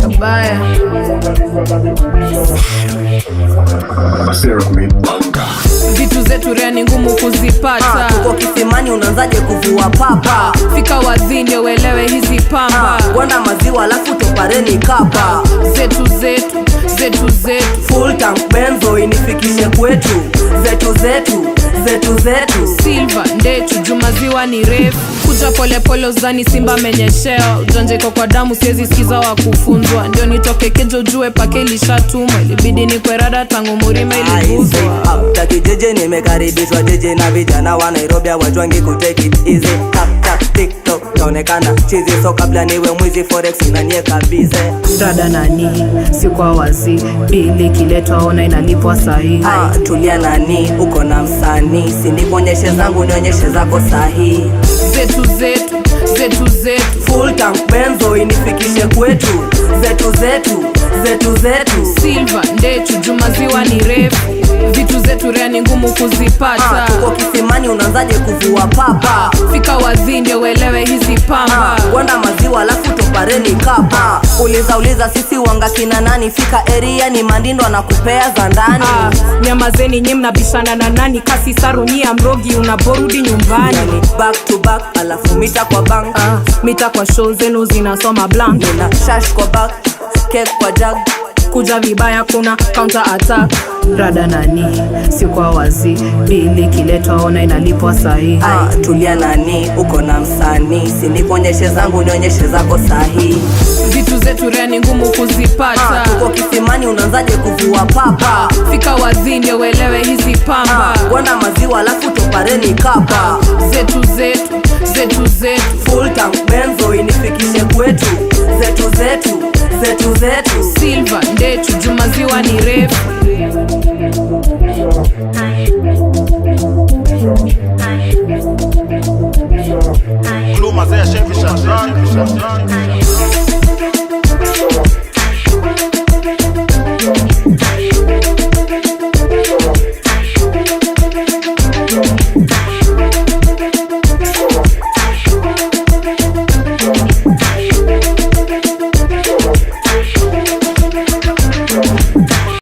Kabaya vitu zetu rea ni ngumu kuzipata. Tuko kisimani unaanzaje kuvua papa? Fika wadhini uelewe hizi pamba. Gwanda maziwa alafu topareni kapa. Zetu full tank benzo inifikishe kwetu. Zetu Silva ndechu jumaziwa ni refu. Kuja pole pole uzani simba menyesheo. Ujanja iko kwa damu siezi sikiza wa kufunzwa. Ndio nitoke kejo jue pake ilishatumwa. Ilibidi ni kwerada tangu murime iliguzwa. After kijiji nimekaribishwa jiji na vijana wa Nairobi wajwangi kutake it easy. Tap TikTok naonekana chizi, so kabla niwe mwizi forex inanyeka bize. Dada nani si kwa wazi bili kiletwa ona inalipwa sahi. Tulia nani uko na msanii, si nikuonyeshe zangu nionyeshe zako sahi. Zetu full tank benzo inifikishe kwetu. Zetu Silva ndechu jumaziwa ni refu. Vitu zetu rea ni ngumu kuzipata. Tuko kisimani unaanzaje kuvua papa? Fika wadhini uelewe hizi pamba. Gwanda maziwa alafu topareni kapa. Uliza sisi wanga kina nani? Fika area ni mandindo na kupea za ndani. Nyamazeni nye mnabishana na nani? Kasi sarunia mrogi unaporudi nyumbani. Back to back alafu mita kwa bank. Mita kwa show zenu zinasoma blank. Nina shash kwa back, cake kwa jug. Kuja vibaya kuna counter attack. Rada nani si kwa wazi bili kiletwa ona inalipwa sahi. Tulia nani uko na msanii, si nikuonyeshe zangu nionyeshe zako sahi. Vitu zetu rea ni ngumu kuzipata. Tuko kisimani unaanzaje kuvua papa? Fika wadhini uelewe hizi pamba. Gwanda maziwa alafu topareni kapa. Zetu full tank benzo inifikishe kwetu. Zetu Silva ndechu jumaziwa ni refu. Kluma zé chefe Xandrão.